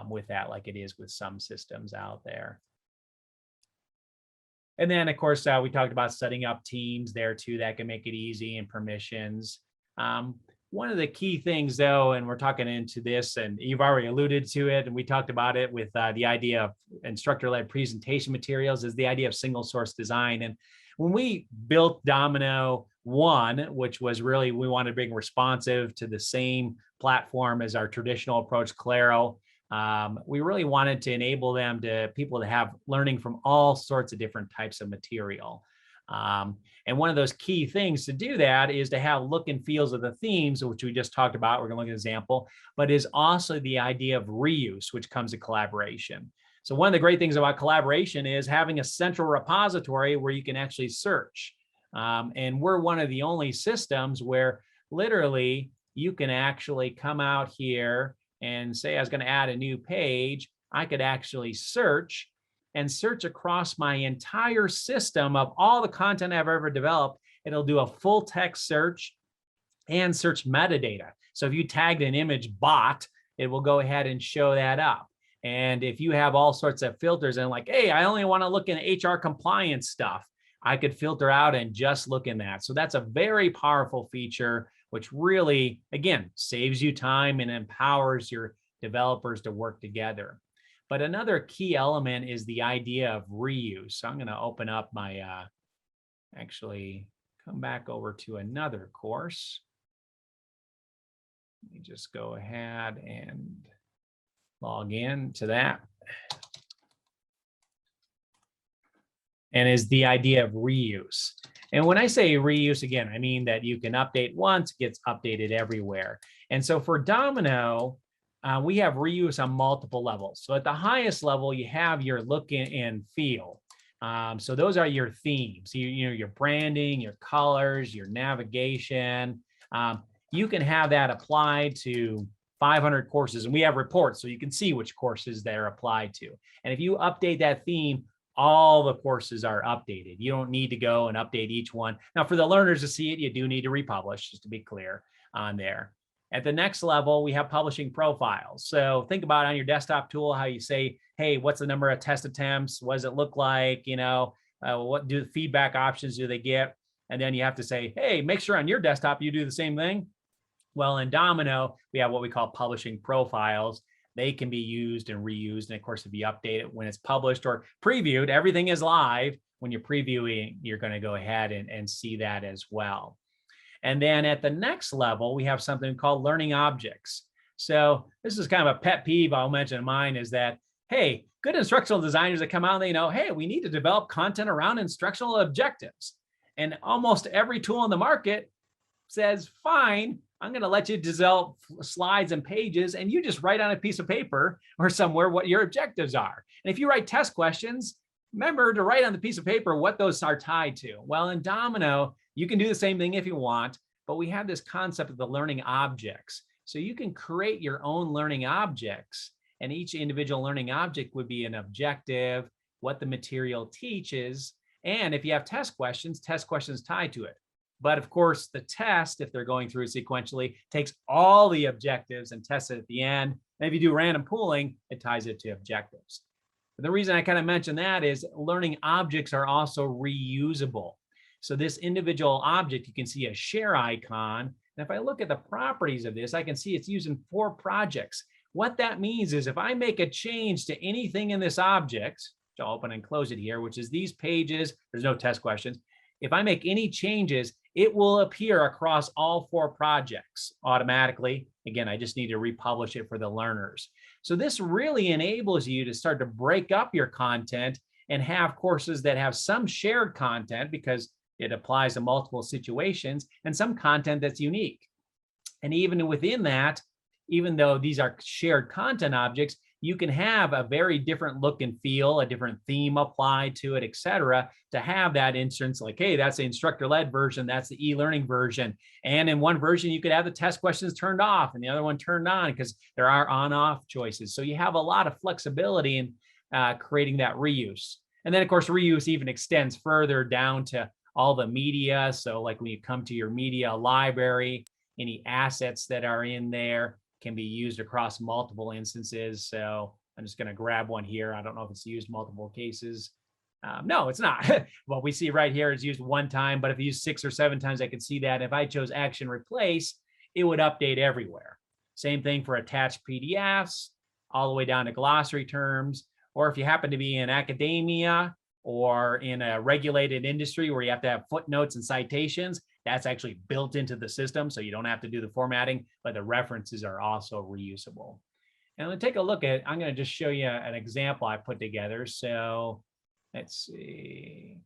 with that, like it is with some systems out there. And then, of course, we talked about setting up teams there too. That can make it easy, and permissions. One of the key things though, and we're talking into this and you've already alluded to it, and we talked about it with the idea of instructor-led presentation materials, is the idea of single source design. And when we built Domino 1, which was really, we wanted to bring responsive to the same platform as our traditional approach, Claro, we really wanted to enable people to have learning from all sorts of different types of material. And one of those key things to do that is to have look and feels of the themes, which we just talked about. We're going to look at an example, but is also the idea of reuse, which comes to collaboration. So one of the great things about collaboration is having a central repository where you can actually search. And we're one of the only systems where literally you can actually come out here and say, I was going to add a new page. I could actually search across my entire system of all the content I've ever developed. It'll do a full text search and search metadata. So if you tagged an image bot, it will go ahead and show that up. And if you have all sorts of filters and like, hey, I only want to look in HR compliance stuff, I could filter out and just look in that. So that's a very powerful feature, which really, again, saves you time and empowers your developers to work together. But another key element is the idea of reuse. So I'm going to open up my, actually come back over to another course. Let me just go ahead and log in to that. And is the idea of reuse. And when I say reuse, again, I mean that you can update once, it gets updated everywhere. And so for Domino, we have reuse on multiple levels. So at the highest level, you have your look and feel. So those are your themes, your branding, your colors, your navigation. You can have that applied to 500 courses, and we have reports so you can see which courses they're applied to. And if you update that theme, all the courses are updated. You don't need to go and update each one. Now, for the learners to see it, you do need to republish, just to be clear on there. At the next level, we have publishing profiles. So think about on your desktop tool, how you say, hey, what's the number of test attempts? What does it look like? What do the feedback options do they get? And then you have to say, hey, make sure on your desktop, you do the same thing. Well, in Domino, we have what we call publishing profiles. They can be used and reused. And of course, if you update it when it's published or previewed, everything is live. When you're previewing, you're going to go ahead and see that as well. And then at the next level, we have something called learning objects. So this is kind of a pet peeve I'll mention of mine is that, hey, good instructional designers that come out and they know, hey, we need to develop content around instructional objectives. And almost every tool in the market says, fine, I'm going to let you develop slides and pages, and you just write on a piece of paper or somewhere what your objectives are. And if you write test questions, remember to write on the piece of paper what those are tied to. Well, in Domino, you can do the same thing if you want, but we have this concept of the learning objects. So you can create your own learning objects, and each individual learning object would be an objective, what the material teaches, and if you have test questions tied to it. But of course, the test, if they're going through it sequentially, takes all the objectives and tests it at the end. And if you do random pooling, it ties it to objectives. But the reason I kind of mention that is learning objects are also reusable. So this individual object, you can see a share icon. And if I look at the properties of this, I can see it's used in 4 projects. What that means is if I make a change to anything in this object, which I'll open and close it here, which is these pages, there's no test questions. If I make any changes, it will appear across all 4 projects automatically. Again, I just need to republish it for the learners. So this really enables you to start to break up your content and have courses that have some shared content because it applies to multiple situations and some content that's unique. And even within that, even though these are shared content objects, you can have a very different look and feel, a different theme applied to it, et cetera, to have that instance like, hey, that's the instructor-led version, that's the e-learning version. And in one version, you could have the test questions turned off and the other one turned on because there are on-off choices. So you have a lot of flexibility in creating that reuse. And then, of course, reuse even extends further down to all the media. So like when you come to your media library, any assets that are in there can be used across multiple instances. So I'm just going to grab one here. I don't know if it's used multiple cases. No, it's not. What we see right here is used one time, but if you use 6 or 7 times, I could see that. If I chose action replace, it would update everywhere. Same thing for attached PDFs, all the way down to glossary terms. Or if you happen to be in academia or in a regulated industry where you have to have footnotes and citations, that's actually built into the system. So you don't have to do the formatting, but the references are also reusable. And let's take a look at, I'm going to just show you an example I put together. So let's see.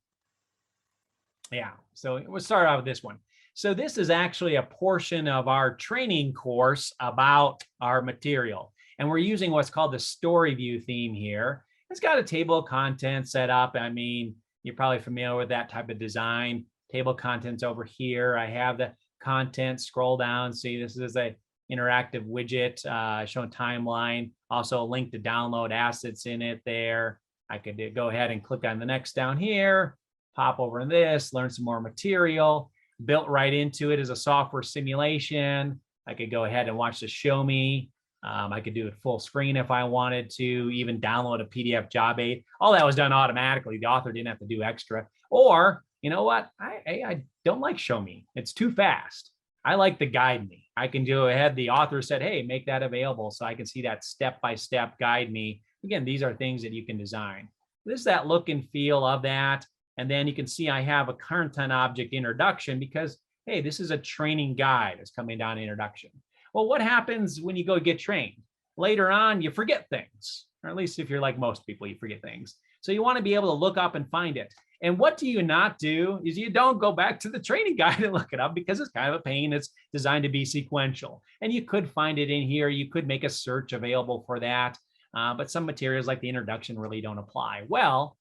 Yeah, so we'll start out with this one. So this is actually a portion of our training course about our material. And we're using what's called the story view theme here. It's got a table of contents set up. I mean, you're probably familiar with that type of design. Table of contents over here. I have the content, scroll down. See, this is a interactive widget showing timeline. Also a link to download assets in it there. I could go ahead and click on the next down here, pop over in this, learn some more material. Built right into it is a software simulation. I could go ahead and watch the show me. I could do it full screen if I wanted to, even download a PDF job aid. All that was done automatically. The author didn't have to do extra. Or, you know what? I don't like show me. It's too fast. I like the guide me. I can go ahead. The author said, hey, make that available so I can see that step-by-step guide me. Again, these are things that you can design. This is that look and feel of that. And then you can see I have a content object introduction because, hey, this is a training guide. It's coming down introduction. Well, what happens when you go get trained? Later on, you forget things, or at least if you're like most people, you forget things. So you want to be able to look up and find it. And what do you not do is you don't go back to the training guide and look it up because it's kind of a pain. It's designed to be sequential. And you could find it in here. You could make a search available for that. But some materials like the introduction really don't apply. Well,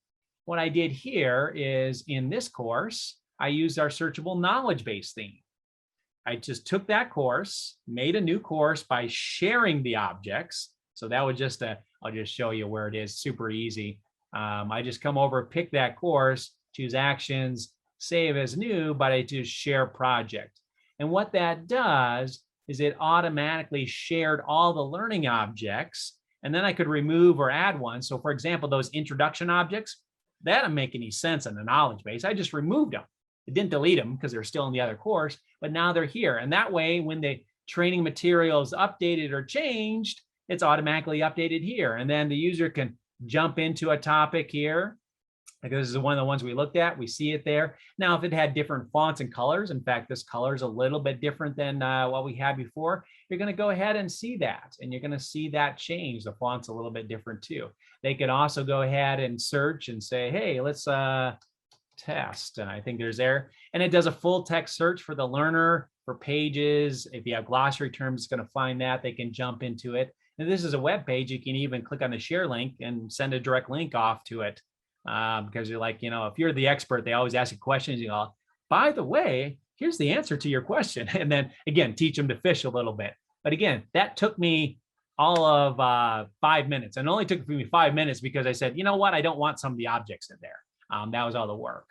what I did here is in this course, I used our searchable knowledge base theme. I just took that course, made a new course by sharing the objects. So that was just I'll just show you where it is, super easy. I just come over, pick that course, choose actions, save as new, but I just share project. And what that does is it automatically shared all the learning objects, and then I could remove or add one. So for example, those introduction objects, that didn't make any sense in the knowledge base. I just removed them. It didn't delete them because they're still in the other course, but now they're here. And that way, when the training material is updated or changed, it's automatically updated here. And then the user can jump into a topic here. Like this is one of the ones we looked at. We see it there. Now, if it had different fonts and colors, in fact, this color is a little bit different than what we had before, you're going to go ahead and see that. And you're going to see that change. The font's a little bit different too. They could also go ahead and search and say, hey, let's test. And I think there's there. And it does a full text search for the learner, for pages. If you have glossary terms, it's going to find that. They can jump into it. And this is a web page. You can even click on the share link and send a direct link off to it. Because you're like, you know, if you're the expert, they always ask you questions. You go, by the way, here's the answer to your question. And then again, teach them to fish a little bit. But again, that took me all of 5 minutes, and it only took me 5 minutes because I said, you know what, I don't want some of the objects in there. That was all the work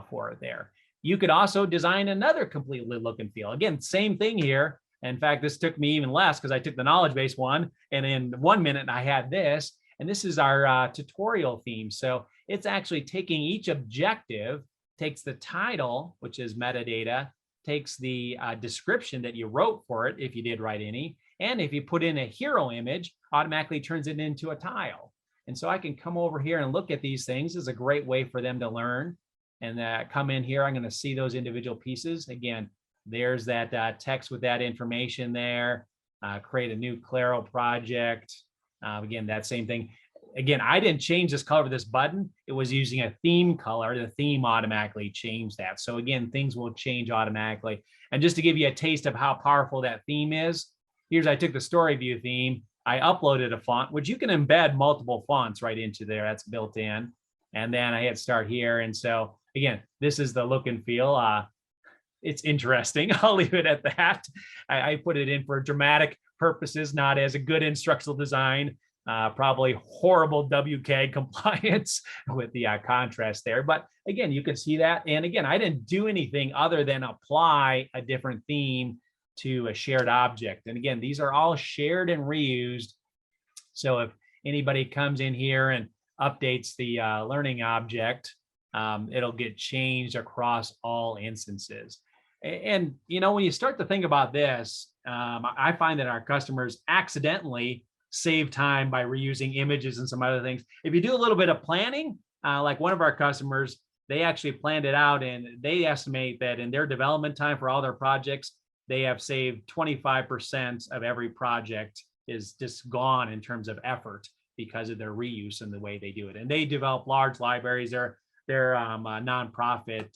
for it there. You could also design another completely look and feel. Again, same thing here. In fact, this took me even less because I took the knowledge base one, and in 1 minute I had this. And this is our tutorial theme. So it's actually taking each objective, takes the title, which is metadata, takes the description that you wrote for it, if you did write any, and if you put in a hero image, automatically turns it into a tile. And so I can come over here and look at these things. It's a great way for them to learn. And come in here, I'm going to see those individual pieces. Again, there's that text with that information there. Create a new Claro project. Again, that same thing. Again, I didn't change this color of this button. It was using a theme color. The theme automatically changed that. So again, things will change automatically. And just to give you a taste of how powerful that theme is, I took the story view theme. I uploaded a font, which you can embed multiple fonts right into there. That's built in. And then I hit start here. And so again, this is the look and feel. It's interesting. I'll leave it at that. I put it in for dramatic purposes, not as a good instructional design. Probably horrible WCAG compliance with the contrast there. But again, you can see that. And again, I didn't do anything other than apply a different theme to a shared object. And again, these are all shared and reused. So if anybody comes in here and updates the learning object, it'll get changed across all instances. And, when you start to think about this, I find that our customers accidentally save time by reusing images and some other things. If you do a little bit of planning, like one of our customers, they actually planned it out, and they estimate that in their development time for all their projects, they have saved 25% of every project is just gone in terms of effort because of their reuse and the way they do it. And they develop large libraries. They're a nonprofit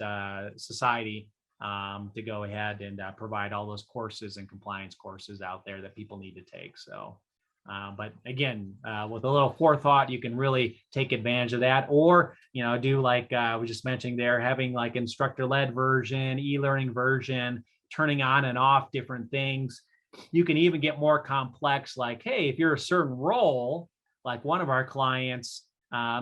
society to go ahead and provide all those courses and compliance courses out there that people need to take. So, but again, with a little forethought, you can really take advantage of that, or, do like I was just mentioning there, having like instructor-led version, e-learning version, turning on and off different things. You can even get more complex, like, hey, if you're a certain role, like one of our clients,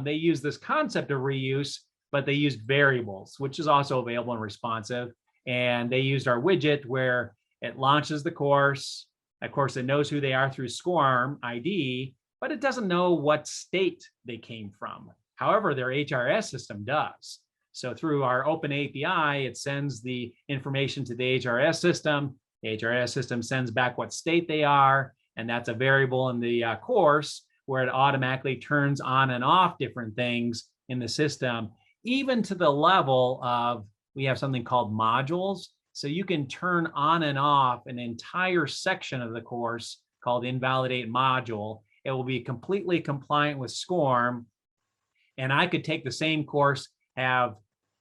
they use this concept of reuse, but they use variables, which is also available and responsive. And they used our widget where it launches the course. Of course, it knows who they are through SCORM ID, but it doesn't know what state they came from. However, their HRS system does. So through our open API, it sends the information to the HRS system. The HRS system sends back what state they are, and that's a variable in the course where it automatically turns on and off different things in the system, even to the level of, we have something called modules. So you can turn on and off an entire section of the course called invalidate module. It will be completely compliant with SCORM. And I could take the same course, have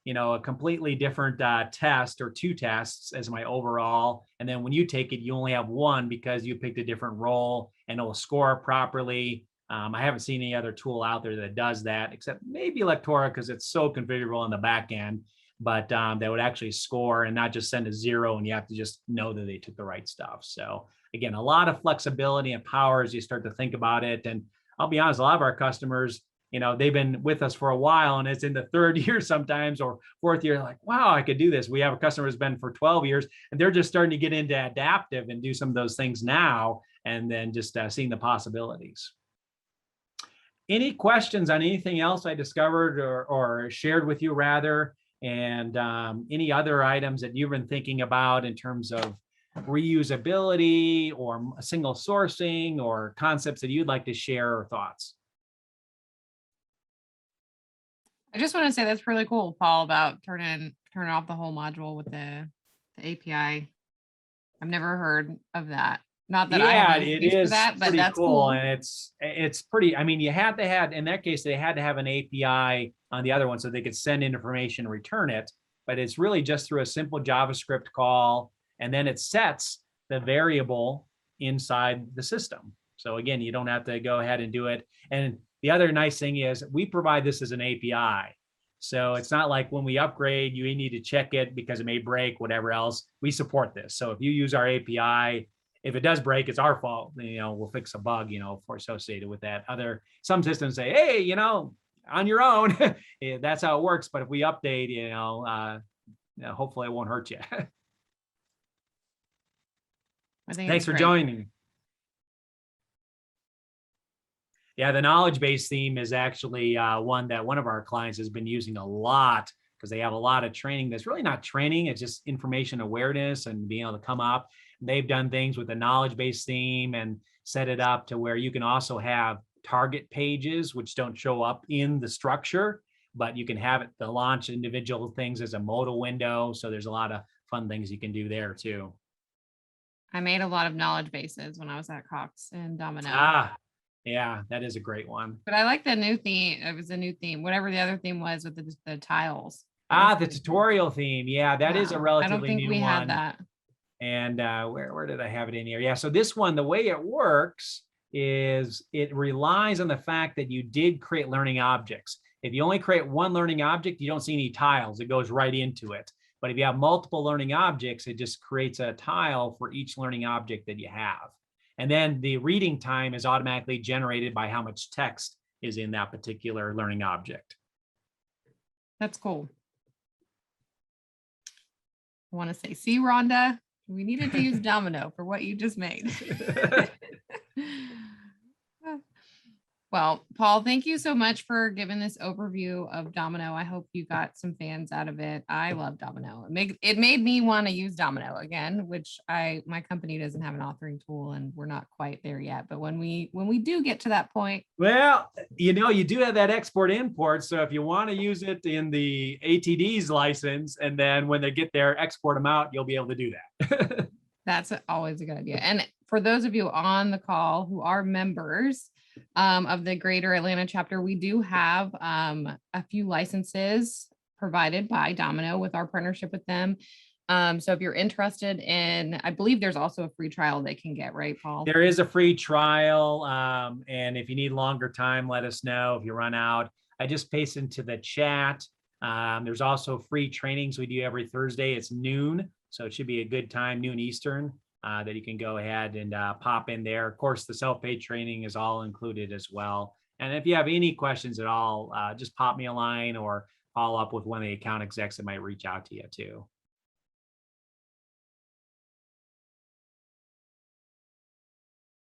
a completely different test or two tests as my overall. And then when you take it, you only have one because you picked a different role, and it will score properly. I haven't seen any other tool out there that does that, except maybe Lectora, because it's so configurable on the back end. But that would actually score and not just send a 0, and you have to just know that they took the right stuff. So again, a lot of flexibility and power as you start to think about it. And I'll be honest, a lot of our customers, they've been with us for a while, and it's in the 3rd year sometimes, or 4th year, like, wow, I could do this. We have a customer who's been for 12 years, and they're just starting to get into adaptive and do some of those things now, and then just seeing the possibilities. Any questions on anything else I discovered or shared with you, rather? And any other items that you've been thinking about in terms of reusability or single sourcing, or concepts that you'd like to share, or thoughts? I just want to say that's really cool, Paul, about turning off the whole module with the API. I've never heard of that. Not that I have it use for is that, but pretty that's cool. And it's pretty, you had to have, in that case, they had to have an API on the other one so they could send in information and return it. But it's really just through a simple JavaScript call, and then it sets the variable inside the system. So again, you don't have to go ahead and do it. And the other nice thing is we provide this as an API. So it's not like when we upgrade, you need to check it because it may break, whatever else. We support this. So if you use our API, if it does break, it's our fault. We'll fix a bug, for associated with that. Some systems say, hey, on your own. That's how it works. But if we update, hopefully it won't hurt you. Thanks for joining. Yeah, the knowledge base theme is actually one that one of our clients has been using a lot, because they have a lot of training that's really not training. It's just information awareness and being able to come up. They've done things with the knowledge base theme and set it up to where you can also have target pages, which don't show up in the structure, but you can have it to launch individual things as a modal window. So there's a lot of fun things you can do there too. I made a lot of knowledge bases when I was at Cox and Domino. Yeah, that is a great one. But I like the new theme. It was a new theme, whatever the other theme was with the tiles. The tutorial theme. Yeah, that is a relatively new one. I don't think we had that. And where did I have it in here? Yeah, so this one, the way it works is it relies on the fact that you did create learning objects. If you only create one learning object, you don't see any tiles. It goes right into it. But if you have multiple learning objects, it just creates a tile for each learning object that you have. And then the reading time is automatically generated by how much text is in that particular learning object. That's cool. I want to say, see, Rhonda, we needed to use Domino for what you just made. Well, Paul, thank you so much for giving this overview of Domino. I hope you got some fans out of it. I love Domino. It made me want to use Domino again, which my company doesn't have an authoring tool and we're not quite there yet. But when we do get to that point, well, you do have that export import. So if you want to use it in the ATD's license, and then when they get there, export them out, you'll be able to do that. that's always a good idea. And for those of you on the call who are members of the Greater Atlanta chapter, we do have a few licenses provided by Domino with our partnership with them. So if you're interested in, I believe there's also a free trial they can get, right, Paul? There is a free trial. And if you need longer time, let us know if you run out. I just paste into the chat. There's also free trainings we do every Thursday. It's noon. So it should be a good time, noon Eastern, that you can go ahead and pop in there. Of course, the self-pay training is all included as well. And if you have any questions at all, just pop me a line or follow up with one of the account execs that might reach out to you too.